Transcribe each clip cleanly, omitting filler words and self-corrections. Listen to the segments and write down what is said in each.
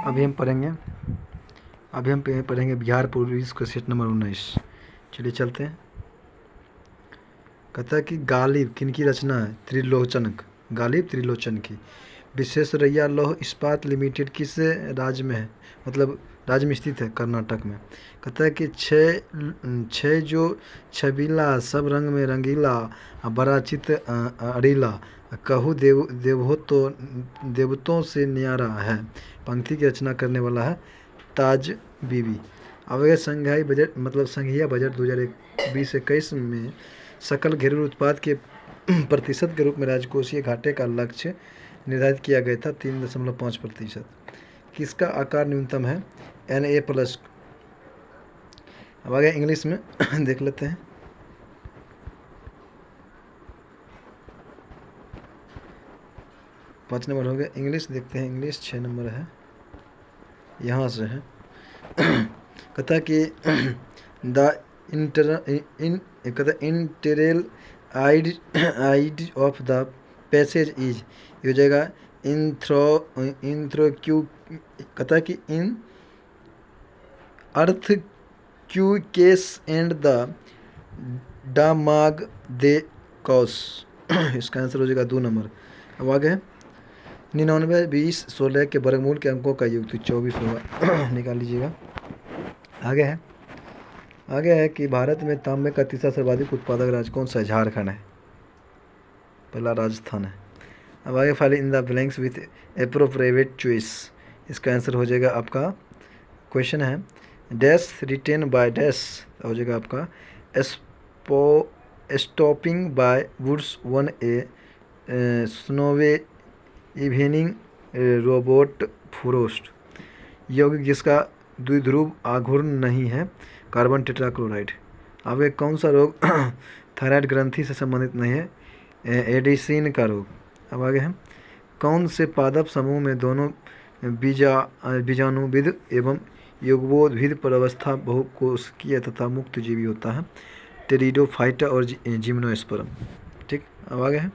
अभी हम पढ़ेंगे बिहार पुलिस का सेट नंबर 19। चलिए चलते हैं। कहता है कि गालिब किनकी रचना है? गालिब त्रिलोचन की। विश्वेश्वरैया लौह इस्पात लिमिटेड किस राज्य में है? मतलब राज्य में स्थित है, कर्नाटक में। कहता है कि छः जो छबीला सब रंग में रंगीला बड़ा चित अड़ीला कहू देवतों से न्यारा है। पंक्ति की रचना करने वाला है ताज बीबी। अब अगर संघीय बजट 2020-21 में सकल घरेलू उत्पाद के प्रतिशत के रूप में राजकोषीय घाटे का लक्ष्य निर्धारित किया गया था 3.5%। किसका आकार न्यूनतम है? Na+। अब आगे इंग्लिश में देख लेते हैं। पाँच नंबर हो गया। इंग्लिश देखते हैं। इंग्लिश 6 नंबर है, यहाँ से है। कहता कि the interior idea of the passage is, ये हो जाएगा इंथ्रोक्यू। कहता है कि in earthquake case and the damage they cause. इसका आंसर हो जाएगा 2 नंबर। अब आगे है 99, 20, 16 के वर्गमूल के अंकों का योग तो 24 होगा। निकाल लीजिएगा। आगे है कि भारत में तांबे का तीसरा सर्वाधिक उत्पादक राज्य कौन सा है? झारखंड है। पहला राजस्थान है। अब आगे file in the blanks with appropriate choice. इसका आंसर हो जाएगा आपका, क्वेश्चन है डैश रिटेन बाय डैश, हो जाएगा आपका stopping by woods on a snowy evening Robert Frost. यौगिक जिसका द्विध्रुव आघूर्ण नहीं है, कार्बन टेट्राक्लोराइड। अब एक कौन सा रोग थायराइड ग्रंथि से संबंधित नहीं है? एडिसन का रोग। अब आगे है कौन से पादप समूह में दोनों बीजाणुविद एवं युग्मोद्भिद प्रवस्था बहुकोशिकीय तथा मुक्त जीवी होता है? टेरिडोफाइटा और जिम्नोस्पर्म। ठीक। अब आगे है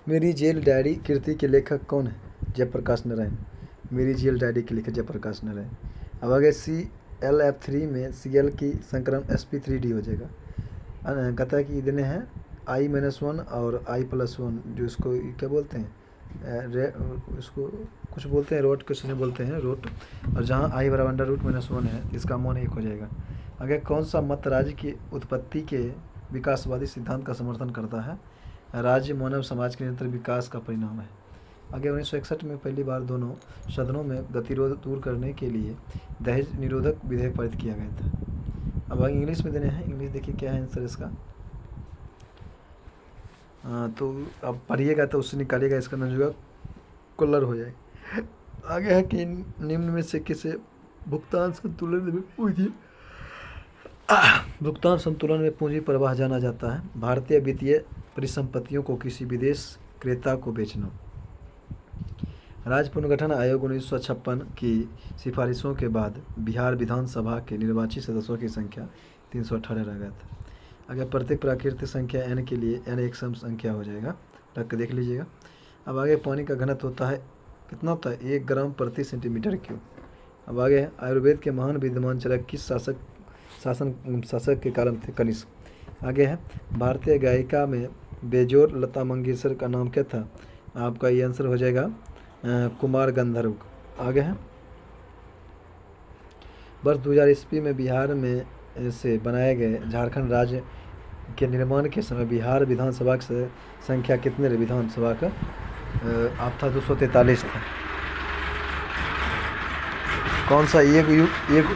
मेरी जेल डायरी कृति के लेखक कौन है? जयप्रकाश नारायण। मेरी जेल डायरी के लेखक जयप्रकाश नारायण। अब आगे ClF3 में Cl की संकरण sp3d हो जाएगा। कहता है कि देने हैं I-1 और I+1, जो इसको क्या बोलते हैं, इसको कुछ बोलते हैं रोट, कुछ नहीं बोलते हैं रोट। और जहाँ I √-1 है, इसका मान 1 हो जाएगा। आगे कौन सा मत राज्य की उत्पत्ति के विकासवादी सिद्धांत का समर्थन करता है? राज्य मानव समाज के निरंतर विकास का परिणाम है। आगे 1961 में पहली बार दोनों सदनों में गतिरोध दूर करने के लिए दहेज निरोधक विधेयक पारित किया गया था। अब इंग्लिश में देने हैं। इंग्लिश देखिए क्या है आंसर इसका। तो अब पढ़िएगा तो उससे निकालिएगा, इसका नजूगा कलर हो जाए। आगे है कि निम्न में से किसे भुगतान संतुलन में पूंजी प्रवाह जाना जाता है? भारतीय वित्तीय परिसंपत्तियों को किसी विदेश क्रेता को बेचना। राज्य पुनर्गठन आयोग 1956 की सिफारिशों के बाद बिहार विधानसभा के निर्वाचित सदस्यों की संख्या 318 रह गया था। अगर प्रत्येक प्राकृतिक संख्या n के लिए n एक सम संख्या हो जाएगा, रख के देख लीजिएगा। अब आगे पानी का घनत्व होता है कितना होता है? 1 ग्राम प्रति सेंटीमीटर क्यूब। अब आगे है आयुर्वेद के महान विद्यमान चरक किस शासक के काल में थे? कनिष्क। आगे है भारतीय गायिका में बेजोड़ लता मंगेशकर का नाम क्या था? आपका ये आंसर हो जाएगा कुमार गंधर्व। आगे है वर्ष 2000 ईस्वी में बिहार में से बनाए गए झारखंड राज्य के निर्माण के समय बिहार विधानसभा की संख्या कितने रही? विधानसभा का आप था 243 था। कौन सा एक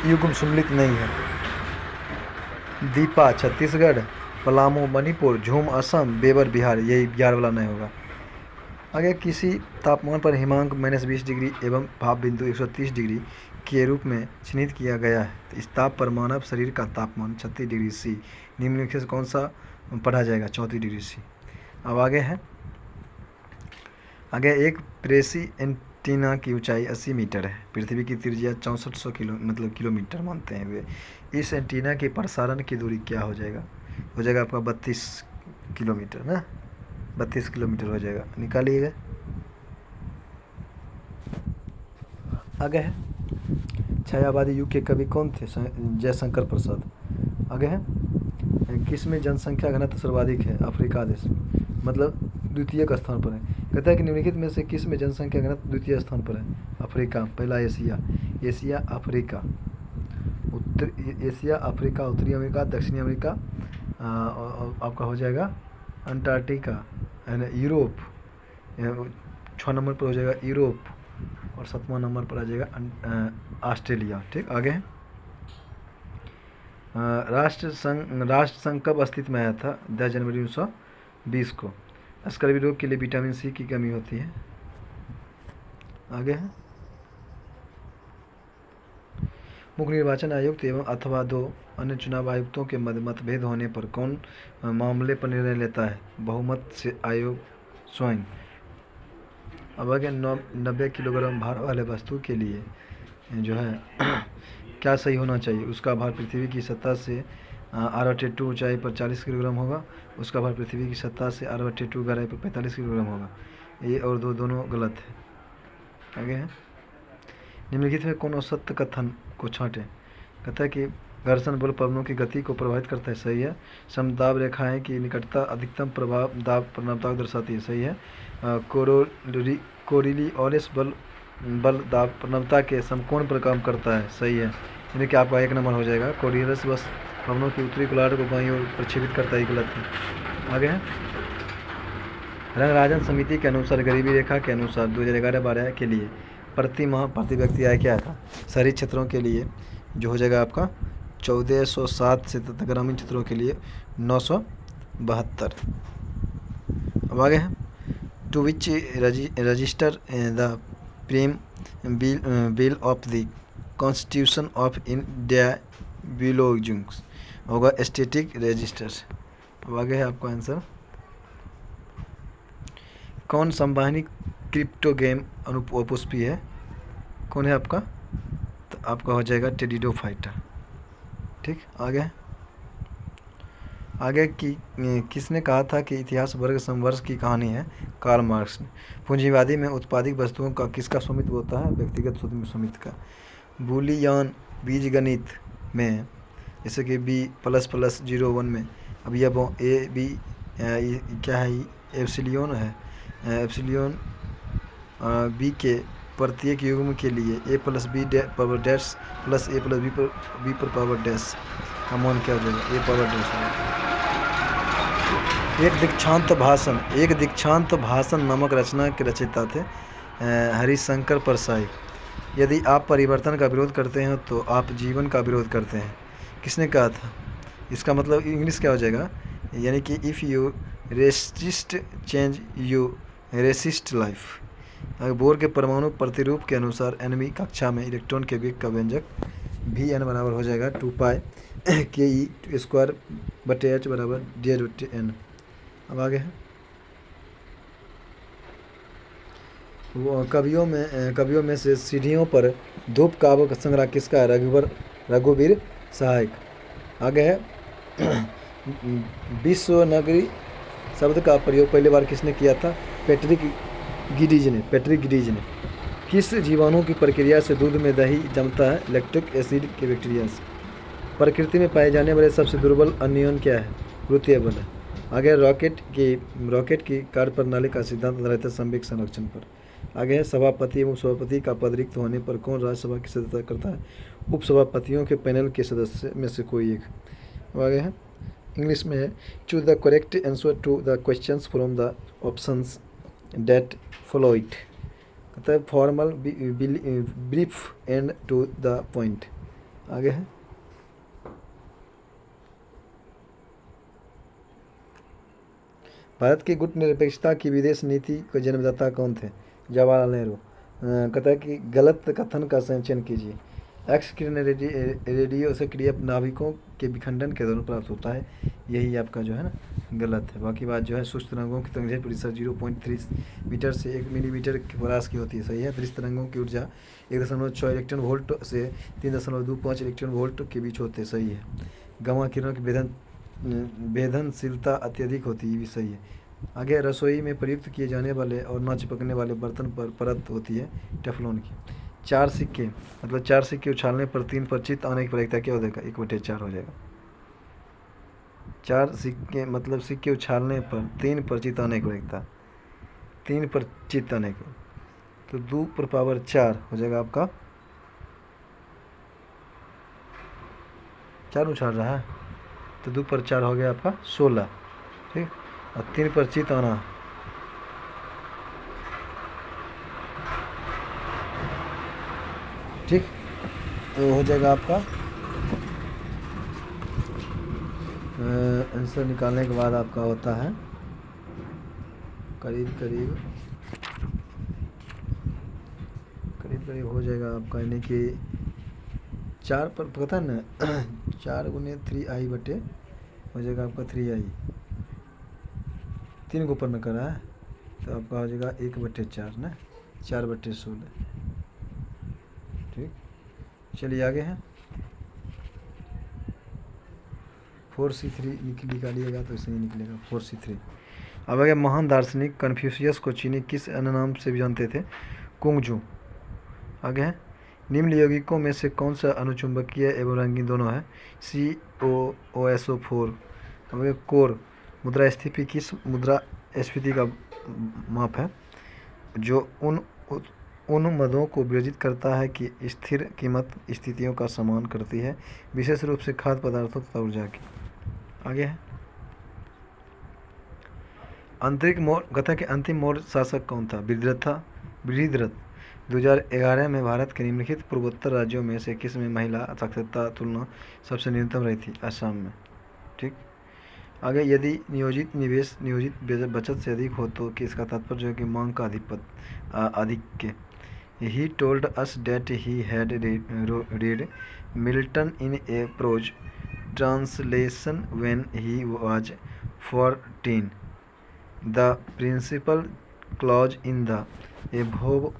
युग्म सम्मिलित नहीं है? दीपा छत्तीसगढ़, पलामू मणिपुर, झूम असम, बेबर बिहार। यही बिहार वाला नहीं होगा। आगे किसी तापमान पर हिमांक -20 डिग्री एवं भाप बिंदु 130 डिग्री के रूप में चिन्हित किया गया है। तो इस ताप पर मानव शरीर का तापमान 36 डिग्री C। निम्नलिखित से कौन सा पढ़ा जाएगा? 34 डिग्री C। अब आगे है एक प्रेसी एंटीना की ऊंचाई 80 मीटर है। पृथ्वी की त्रिज्या 6400 किलोमीटर मानते हैं वे। इस एंटीना की प्रसारण की दूरी क्या हो जाएगा? आपका 32 किलोमीटर ना। 32 किलोमीटर हो जाएगा। निकालिएगा। आगे है छायावादी युग के कवि कौन थे? जयशंकर प्रसाद। आगे है किस में जनसंख्या घनत्व सर्वाधिक है? अफ्रीका देश, मतलब द्वितीय स्थान पर है। कहता है कि निम्नलिखित में से किस में जनसंख्या घनत्व द्वितीय स्थान पर है? अफ्रीका। पहला Asia, Asia Africa, Asia Africa, उत्तरी अमेरिका, दक्षिणी अमेरिका, और आपका हो जाएगा अंटार्कटिका, है ना, यूरोप। 6 नंबर पर हो जाएगा यूरोप, और 7वां नंबर पर आ जाएगा ऑस्ट्रेलिया। ठीक, आगे है राष्ट्र संघ कब अस्तित्व में आया था? 10 जनवरी 1920 को। स्कर्वी रोग के लिए विटामिन सी की कमी होती है। आगे है मुख्य निर्वाचन आयुक्त एवं अथवा 2 अन्य चुनाव आयुक्तों के मध्य मतभेद होने पर कौन मामले पर निर्णय लेता है? बहुमत से आयोग स्वयं। अब आगे 90 किलोग्राम भार वाले वस्तु के लिए जो है क्या सही होना चाहिए? उसका भार पृथ्वी की सतह से R/2 ऊंचाई पर 40 किलोग्राम होगा। उसका भार पृथ्वी की सतह से R/2 गहराई पर 45 किलोग्राम होगा। ये और दोनों गलत है। आगे है निम्नलिखित में कौन असत्य कथन को छांटे? कहता है कि घर्षण बल पवनों की गति को प्रभावित करता है। सही है। समदाब रेखाएं की निकटता अधिकतम प्रभाव दाब प्रवणता को दर्शाती है। सही है। कोरिलिओलिस बल दाब प्रवणता के समकोण पर काम करता है। सही है। यानी कि आपका 1 नंबर हो जाएगा। कोरिलिओलिस बस पवनों की उत्तरी गोलार्ध को बाईं ओर प्रक्षेपित करता है। गलत है। आगे है रंगराजन समिति के अनुसार गरीबी रेखा के अनुसार 2011-12 के लिए प्रति माह प्रति व्यक्ति आय क्या था? शहरी क्षेत्रों के लिए जो हो जाएगा आपका 1407 से तथा ग्रामीण क्षेत्रों के लिए 972। अब आगे है to which register the preamble of the constitution of India belongs होगा? Static registers. अब आगे है आपका आंसर कौन संवहनी क्रिप्टो गेम अनुपुष्पी है? कौन है आपका? तो आपका हो जाएगा टेडिडो फाइटर। ठीक, आगे की किसने कहा था कि इतिहास वर्ग संघर्ष की कहानी है? कार्ल मार्क्स ने। पूंजीवादी में उत्पादित वस्तुओं का किसका स्वामित्व होता है? व्यक्तिगत स्वामित्व का। बूलियन बीजगणित में जैसे कि B++01 में अवयवों ए बी क्या है? एप्सिलॉन है। एप्सिलॉन बी के प्रत्येक युग्म के लिए a+b power dash plus a+b पर पावर डैश का मान क्या हो जाएगा? a पावर डैश होगा। एक दीक्षांत भाषण नामक रचना के रचयिता थे हरिशंकर परसाई। यदि आप परिवर्तन का विरोध करते हैं तो आप जीवन का विरोध करते हैं। किसने कहा था? इसका मतलब इंग्लिश क्या हो जाएगा? यानी कि if you resist change you resist life. Bohr के परमाणु प्रतिरूप के अनुसार एनवी कक्षा में इलेक्ट्रॉन के वेग का व्यंजक Vn बराबर हो जाएगा 2π Ke² बराबर d/n। अब आगे है वो कवियों में से सीढ़ियों पर धूप काव्य का संग्रह किसका है? रघुवीर सहायक। आगे है विश्व नगरी शब्द का प्रयोग पहली बार किसने किया था? पैट्रिक गिडीज ने। किस जीवाणु की प्रक्रिया से दूध में दही जमता है? लैक्टिक एसिड के बैक्टीरिया से। प्रकृति में पाए जाने वाले सबसे दुर्बल अनियन क्या है? गुरुत्वीय बल है। आगे रॉकेट की कार्यप्रणाली का सिद्धांत आधारित है संवेग संरक्षण पर। आगे है सभापति एवं सभापति का पद रिक्त होने पर कौन राज्यसभा की सदस्यता करता है? उपसभापतियों के पैनल के सदस्य में से कोई एक। आगे है इंग्लिश में है choose the correct answer to the questions from the options that follow it. कहता है formal brief and to the point. आगे है भारत की गुटनिरपेक्षता की विदेश नीति के जन्मदाता कौन थे? जवाहरलाल नेहरू। कहता है कि गलत कथन का संचयन कीजिए। एक्स किरण रेडियो से क्रिया नाभिकों के विखंडन के दौरान प्राप्त होता है। यही आपका जो है ना गलत है। बाकी बात जो है सूक्ष्म तरंगों की तंगेर प्रतिशत 0.3 मीटर से 1 मिलीमीटर के परास की होती है। सही है। दृश्य तरंगों की ऊर्जा 1.6 इलेक्ट्रॉन वोल्ट से 3.25 इलेक्ट्रॉन वोल्ट के बीच होते। सही है। गामा किरणों की भेदनशीलता अत्यधिक होती है। भी सही है। आगे रसोई में प्रयुक्त किए जाने वाले और न चिपकने वाले बर्तन पर परत होती है टेफलॉन की। 4 सिक्के मतलब 4 सिक्के उछालने पर 3 पर चित आने की प्रवृत्ति क्या हो जाएगा, 1/4 हो जाएगा। 4 सिक्के मतलब सिक्के उछालने पर 3 पर चित आने की प्रवृत्ति, 3 पर चित आने की, तो 2 पर पावर 4 हो जाएगा आपका, 4 उछाल रहा है तो 2 पर 4 हो गया आपका 16, ठीक। और 3 पर चित आना, ठीक, तो हो जाएगा आपका आंसर निकालने के बाद आपका होता है करीब करीब हो जाएगा आपका, यानी कि 4 पर पता है ना 4 गुने 3i बटे हो जाएगा आपका 3i, 3 को ऊपर में करा है तो आपका हो जाएगा 1/4 ना, 4/16, ठीक। चलिए आगे हैं 4c3 निकालिएगा तो इसमें निकलेगा 4c3। अब आगे महान दार्शनिक कन्फ्यूशियस को चीनी किस अन्य नाम से भी जानते थे, कुंगजू। आगे है निम्न यौगिकों में से कौन सा अनुचुंबकीय एवं रंगीन दोनों है, COOSO4। अब आगे कोर मुद्रास्फीति किस मुद्रास्फीति का माप है, जो उन मदों को विभाजित करता है कि स्थिर कीमत स्थितियों का सम्मान करती है, विशेष रूप से खाद्य पदार्थों तथा ऊर्जा की। आगे है आंतरिक मौर्य गथा के अंतिम मौर्य शासक कौन था, बृहद्रथ। 2011 में भारत के निम्नलिखित पूर्वोत्तर राज्यों में से किस में महिला साक्षरता तुलना सबसे न्यूनतम रही थी, असम में, ठीक। आगे यदि नियोजित निवेश नियोजित बचत से अधिक हो तो कि इसका तात्पर्य है कि मांग का आधिक्य। He told us that he had read Milton in a prose translation when he was 14. The principal clause in the above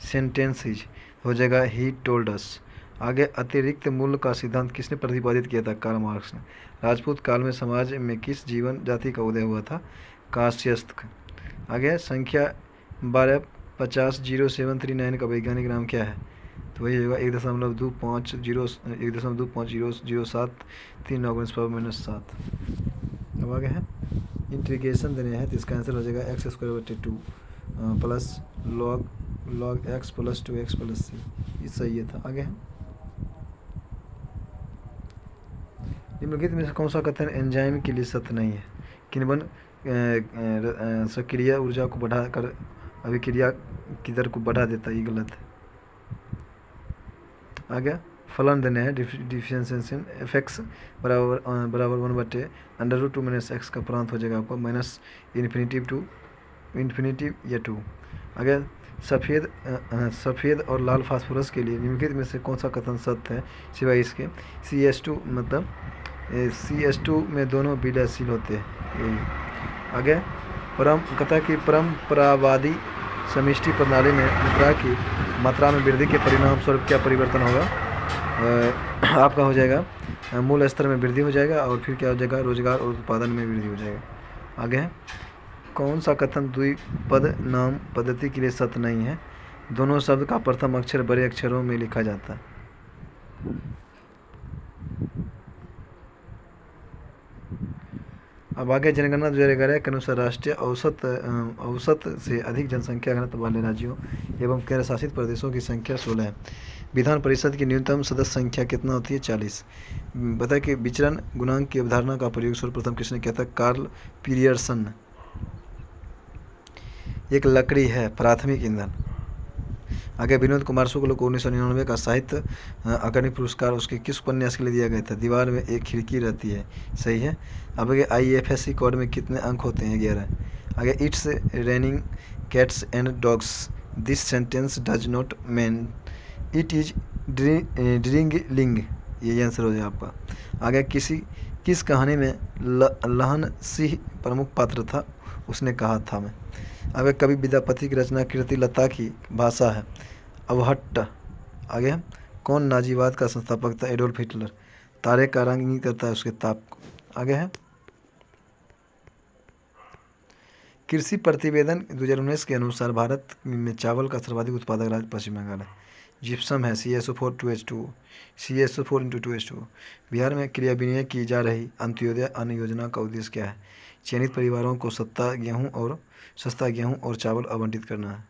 sentences हो जाएगा he told us। आगे अतिरिक्त मूल्य का सिद्धांत किसने प्रतिपादित किया था, कार्ल मार्क्स ने। राजपूत काल में समाज में किस जीवन जाति का उदय हुआ था, कास्यस्थ। आगे संख्या 12500739 का वैज्ञानिक नाम क्या है, तो वही होगा 1.25007 अब आगे है इंटीग्रेशन देने हैं तो इसका आंसर हो जाएगा x² plus log x plus 2x plus c, ये सही है था। आगे है निम्नलिखित में से कौन सा कथन एंजाइम के लिए सत्य नहीं है, किण्वन सक्रिय ऊर्जा को बढ़ाकर अभिक्रिया की दर को बढ़ा देता है, ये गलत है। आगे फलन देने हैं डिफरेंशिएशन fx बराबर 1/√2 - x का प्रांत हो जाएगा आपको -∞ to ∞ या 2। आगे सफ़ेद और लाल फास्फोरस के लिए निम्नलिखित में से कौन सा कथन सत्य है सिवाय इसके, CH2 मतलब CH2 में दोनों विलयशील होते हैं, यही। आगे कथा की परम्परावादी समष्टि प्रणाली में मुद्रा की मात्रा में वृद्धि के परिणाम स्वरूप क्या परिवर्तन होगा, आपका हो जाएगा मूल स्तर में वृद्धि हो जाएगा और फिर क्या हो जाएगा, रोजगार और उत्पादन में वृद्धि हो जाएगा। आगे है कौन सा कथन द्विपद नाम पद्धति के लिए सत्य नहीं है, दोनों शब्द का प्रथम अक्षर बड़े अक्षरों में लिखा जाता है। अब आगे जनगणना 2011 के अनुसार राष्ट्रीय औसत से अधिक जनसंख्या घनत्व वाले राज्यों एवं केंद्र शासित प्रदेशों की संख्या 16 है। विधान परिषद की न्यूनतम सदस्य संख्या कितना होती है, 40। बताए कि विचरण गुणांक की अवधारणा का प्रयोग सर्वप्रथम किसने किया था, कार्ल पीरियर्सन। एक लकड़ी है प्राथमिक ईंधन। आगे विनोद कुमार शुक्ल को 1999 का साहित्य अकादमी पुरस्कार उसके किस उपन्यास के लिए दिया गया था, दीवार में एक खिड़की रहती है, सही है। अब आगे IFSC कोड में कितने अंक होते हैं, 11। आगे it's raining cats and dogs, this sentence does not mean it is drizzling, ये आंसर हो जाएगा आपका। आगे किस कहानी में लहन सिंह प्रमुख पात्र था, उसने कहा था मैं। आगे कवि विद्यापति की रचना कीर्ति लता की भाषा है अवहट्ट। आगे कौन नाजीवाद का संस्थापक था, एडोल्फ हिटलर। तारे का रंग इंगित करता है उसके ताप को। आगे है कृषि प्रतिवेदन 2019 के अनुसार भारत में चावल का सर्वाधिक उत्पादक राज्य पश्चिम बंगाल है। जिप्सम है CaSO4 CaSO4 × 2H2। बिहार में क्रियाविनिमय की जा रही अंत्योदय अन्न योजना का उद्देश्य क्या है? चयनित परिवारों को सस्ता गेहूं और चावल आवंटित करना है।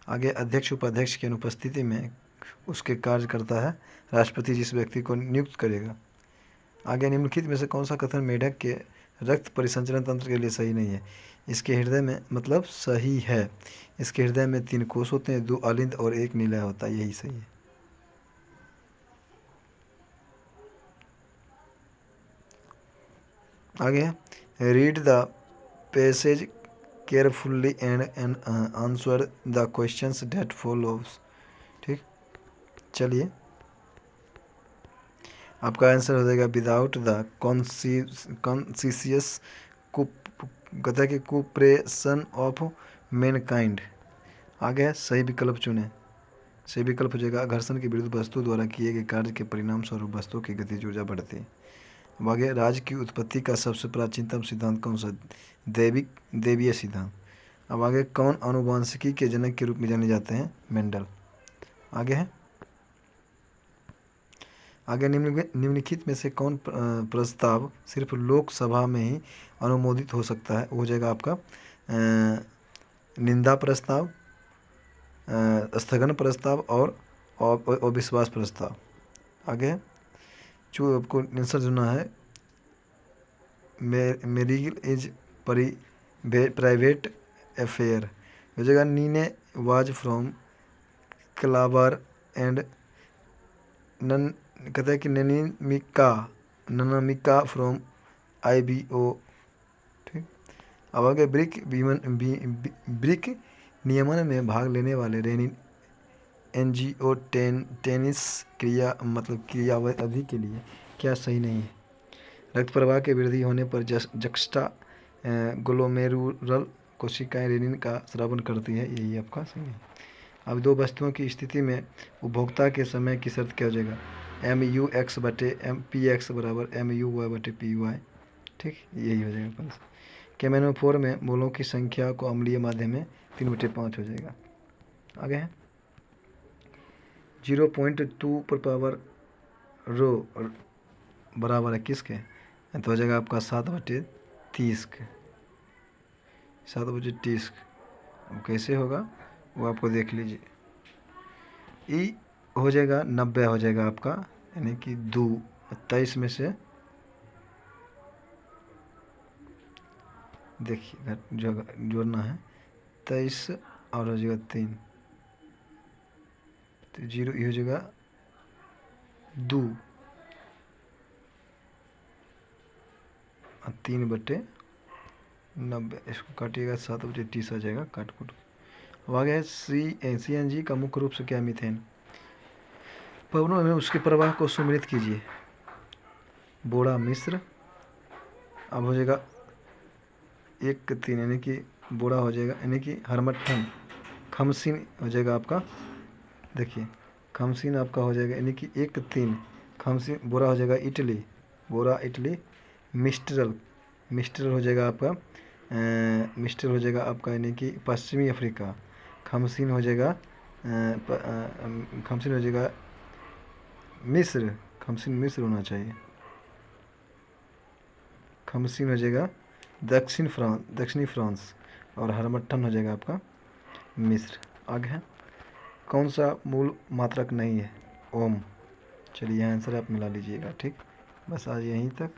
आगे अध्यक्ष उपाध्यक्ष की अनुपस्थिति में उसके कार्य करता है राष्ट्रपति, जिस व्यक्ति को नियुक्त करेगा। आगे निम्नलिखित में से कौन सा कथन मेढक के रक्त परिसंचरण तंत्र के लिए सही नहीं है? इसके हृदय में, मतलब सही है, इसके हृदय में 3 कोष होते हैं, 2 अलिंद और 1 निलय होता है, यही सही है। आगे है read the passage carefully and answer the questions that follows. ठीक, चलिए आपका आंसर हो जाएगा विदाउट द कॉन्सियस कहता है कि कोऑपरेशन ऑफ मैनकाइंड। आगे है सही विकल्प चुने। सही विकल्प हो जाएगा घर्षण के विरुद्ध वस्तु द्वारा किए गए कार्य के परिणाम स्वरूप वस्तु की गतिज ऊर्जा बढ़ती है। अब आगे राज्य की उत्पत्ति का सबसे प्राचीनतम सिद्धांत कौन सा? देवीय सिद्धांत। अब आगे कौन आनुवांशिकी के जनक के रूप में जाने जाते हैं? मेंडल। आगे है आगे निम्नलिखित में से कौन प्रस्ताव सिर्फ लोकसभा में ही अनुमोदित हो सकता है? हो जाएगा आपका निंदा प्रस्ताव, स्थगन प्रस्ताव और अविश्वास प्रस्ताव। आगे जो आपको आंसर चुनना है मेरिल इज प्राइवेट अफेयर हो जाएगा। नीने वाज फ्रॉम क्लाबर एंड नन कहता है कि ननामिका फ्रॉम IBO। ठीक, अब आगे ब्रिक नियमन में भाग लेने वाले रेनिन NGO टेनिस क्रियाविधि के लिए क्या सही नहीं है? रक्त प्रवाह के वृद्धि होने पर जक्स्टा ग्लोमेरुलर कोशिकाएं रेनिन का स्रावन करती है, यही आपका सही है। अब 2 वस्तुओं की स्थिति में उपभोक्ता के समय की शर्त क्या हो जाएगा? MUX/PX बराबर MUY/PY। ठीक, यही हो जाएगा। केमेनोफोर में मोलों की संख्या को अम्लीय माध्यम में 3/5 हो जाएगा। आगे है 0.2 पर पावर रो बराबर है किसके? तो हो जाएगा आपका 7/30 के। 7/30 अब कैसे होगा वो आपको देख लीजिए। ई हो जाएगा 90 हो जाएगा आपका, यानी कि 23 में से देखिए जोड़ना है 23 और हो जाएगा 3, तो 0 ये हो जाएगा 2 और 3/90। इसको काटिएगा 7/30 आ जाएगा काट कुट। अब आ गया CNG का मुख्य रूप से क्या? मीथेन। पवनों में उसके प्रवाह को सुमिलित कीजिए। बोड़ा मिश्र। अब हो जाएगा 1-3 यानी कि बोड़ा हो जाएगा, यानी कि हरमट्ठन। खमसीन हो जाएगा आपका, देखिए खमसीन आपका हो जाएगा यानी कि 1-3 खमसीन। बोरा हो जाएगा इटली, बोरा इटली। मिस्ट्रल हो जाएगा आपका मिस्ट्रल हो जाएगा आपका यानी कि पश्चिमी अफ्रीका। खमसीन हो जाएगा मिस्र। खमसीन मिस्र होना चाहिए। खमसीन हो जाएगा दक्षिणी फ्रांस और हरमट्ठन हो जाएगा आपका मिस्र। आगे है कौन सा मूल मात्रक नहीं है? ओम। चलिए आंसर आप मिला लीजिएगा। ठीक, बस आज यहीं तक।